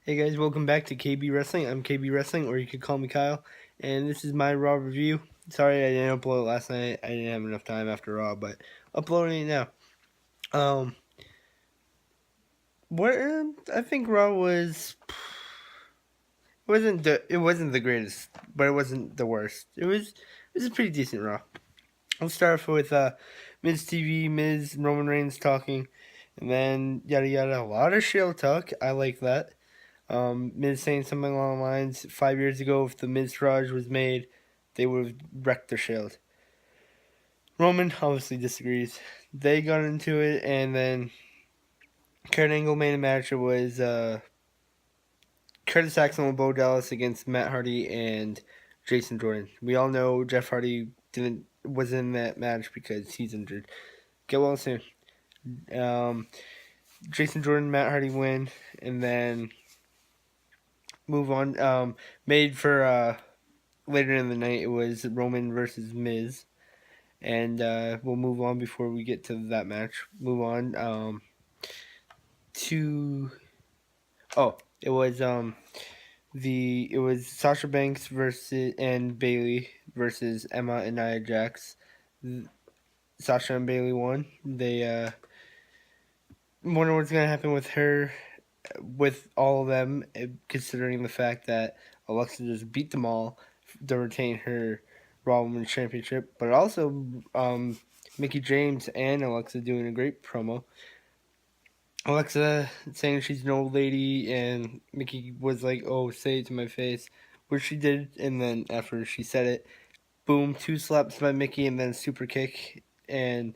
Hey guys, welcome back to KB Wrestling. I'm KB Wrestling, or you could call me Kyle, and this is my Raw review. Sorry I didn't upload it last night. I didn't have enough time after Raw, but uploading it now. Um, what I think Raw was wasn't the greatest, but it wasn't the worst. It was a pretty decent Raw. I'll start off with Miz TV, Miz Roman Reigns talking, and then yada yada. A lot of Shield talk. I like that. Miz saying something along the lines 5 years ago, if the Miz Raj was made, they would have wrecked the Shield. Roman obviously disagrees. They got into it, and then Kurt Angle made a match. It was Curtis Axel and Bo Dallas against Matt Hardy and Jason Jordan. We all know Jeff Hardy was in that match because he's injured. Get well soon. Um, Jason Jordan, Matt Hardy win, and then move on. Made for later in the night, it was Roman versus Miz, and we'll move on before we get to that match. Move on to it was Sasha Banks versus and Bailey versus Emma and Nia Jax. Sasha and Bailey won. They wonder what's gonna happen with her, with all of them, considering the fact that Alexa just beat them all to retain her Raw Women's Championship, but also Mickie James and Alexa doing a great promo. Alexa saying she's an old lady, and Mickie was like, "Oh, say it to my face," which she did, and then after she said it, boom, 2 slaps by Mickie, and then super kick, and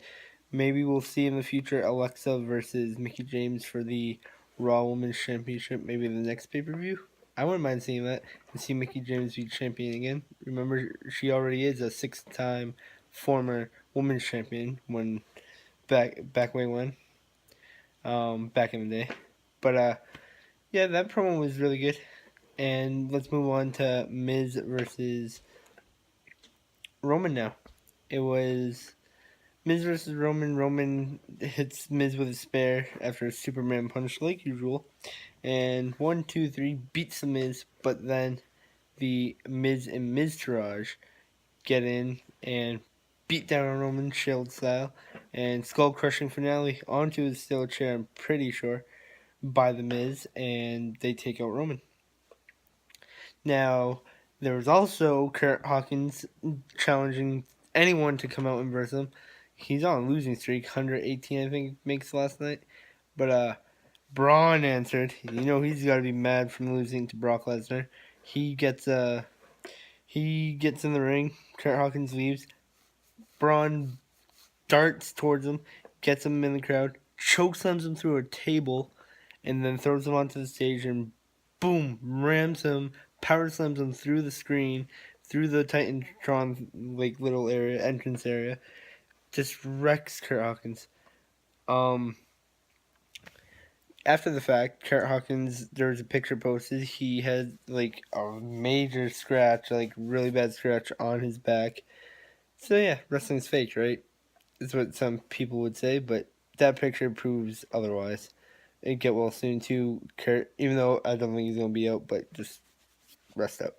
maybe we'll see in the future Alexa versus Mickie James for the Raw Women's Championship, maybe the next pay-per-view. I wouldn't mind seeing that and see Mickie James be champion again. Remember, she already is a 6-time former women's champion when back way when, back in the day. But yeah, that promo was really good. And let's move on to Miz versus Roman now. It was Miz versus Roman. Roman hits Miz with a spare after a Superman punch, like usual. And 1, 2, 3 beats the Miz, but then the Miz and Miztourage get in and beat down on Roman Shield style, and skull crushing finale onto his steel chair, I'm pretty sure, by the Miz, and they take out Roman. Now, there was also Kurt Hawkins challenging anyone to come out and verse him. He's on a losing streak, 118 I think makes last night. But Braun answered. You know he's got to be mad from losing to Brock Lesnar. He gets in the ring. Kurt Hawkins leaves. Braun darts towards him, gets him in the crowd, chokeslams him through a table, and then throws him onto the stage and boom, rams him, power slams him through the screen, through the Titantron like little area, entrance area. Just wrecks Kurt Hawkins. After the fact, Kurt Hawkins, there was a picture posted. He had like a major scratch, like really bad scratch on his back. So yeah, wrestling's fake, right? Is what some people would say, but that picture proves otherwise. And get well soon too, Kurt. Even though I don't think he's gonna be out, but just rest up.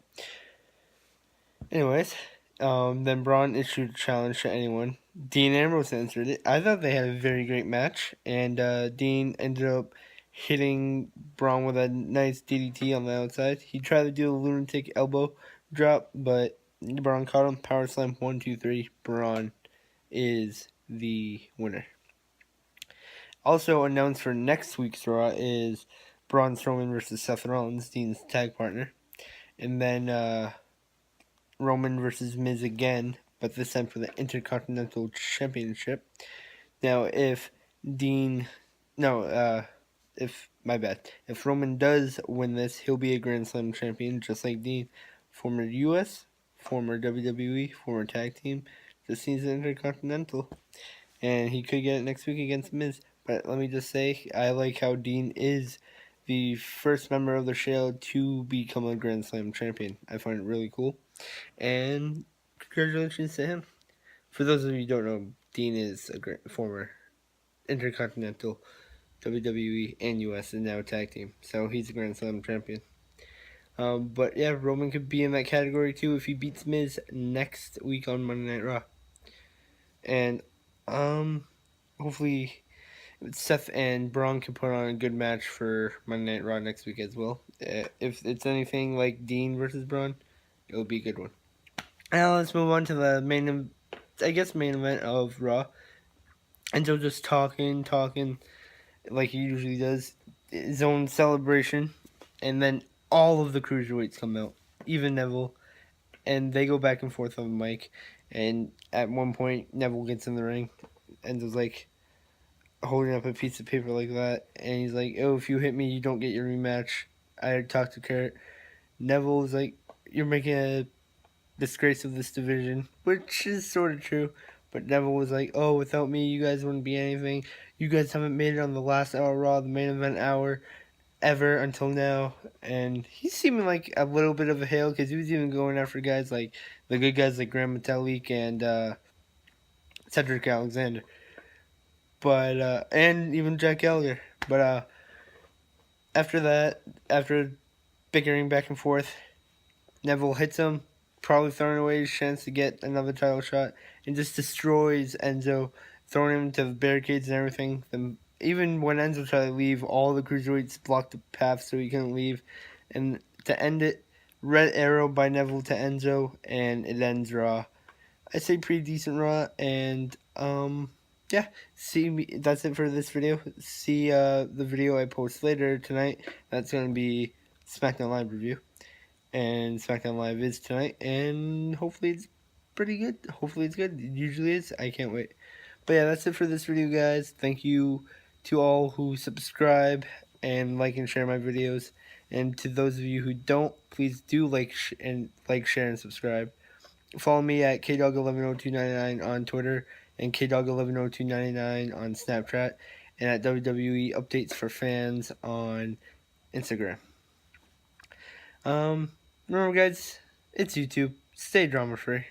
Anyways, then Braun issued a challenge to anyone. Dean Ambrose answered it. I thought they had a very great match, and Dean ended up hitting Braun with a nice DDT on the outside. He tried to do a lunatic elbow drop, but Braun caught him. Power slam 1, 2, 3. Braun is the winner. Also announced for next week's Raw is Braun Strowman versus Seth Rollins, Dean's tag partner, and then Roman versus Miz again, but this time for the Intercontinental Championship. Now, if Dean, no, if my bad, if Roman does win this, he'll be a Grand Slam champion, just like Dean, former U.S., former WWE, former tag team, just needs an Intercontinental, and he could get it next week against Miz. But let me just say, I like how Dean is the first member of the Shield to become a Grand Slam champion. I find it really cool. And congratulations to him. For those of you who don't know, Dean is a former Intercontinental WWE and US and now a tag team. So he's a Grand Slam champion. But yeah, Roman could be in that category too if he beats Miz next week on Monday Night Raw. And hopefully Seth and Braun can put on a good match for Monday Night Raw next week as well. If it's anything like Dean versus Braun, it'll be a good one. Now let's move on to the main event of Raw. Enzo just talking like he usually does, his own celebration, and then all of the cruiserweights come out, even Neville, and they go back and forth on the mic. And at one point, Neville gets in the ring, Enzo's like holding up a piece of paper like that, and he's like, "Oh, if you hit me, you don't get your rematch." I talked to Kurt. Neville's like, "You're making a disgrace of this division," which is sort of true. But Neville was like, "Oh, without me, you guys wouldn't be anything. You guys haven't made it on the last hour Raw, the main event hour, ever until now." And he's seeming like a little bit of a heel because he was even going after guys like the good guys like Grand Metalik and Cedric Alexander, but and even Jack Gallagher. But after that, after bickering back and forth, Neville hits him, probably throwing away his chance to get another title shot, and just destroys Enzo, throwing him into the barricades and everything. Then even when Enzo tried to leave, all the cruiserweights blocked the path so he couldn't leave. And to end it, red arrow by Neville to Enzo, and it ends Raw. I say pretty decent Raw, and yeah. See me. That's it for this video. See the video I post later tonight. That's gonna be SmackDown Live review, and SmackDown Live is tonight, and hopefully it's pretty good. Hopefully it's good. It usually is. I can't wait. But yeah, that's it for this video, guys. Thank you to all who subscribe and like and share my videos, and to those of you who don't, please do like share and subscribe. Follow me at KDog110299 on Twitter and KDog110299 on Snapchat, and at WWE Updates for Fans on Instagram. Remember, guys, it's YouTube. Stay drama free.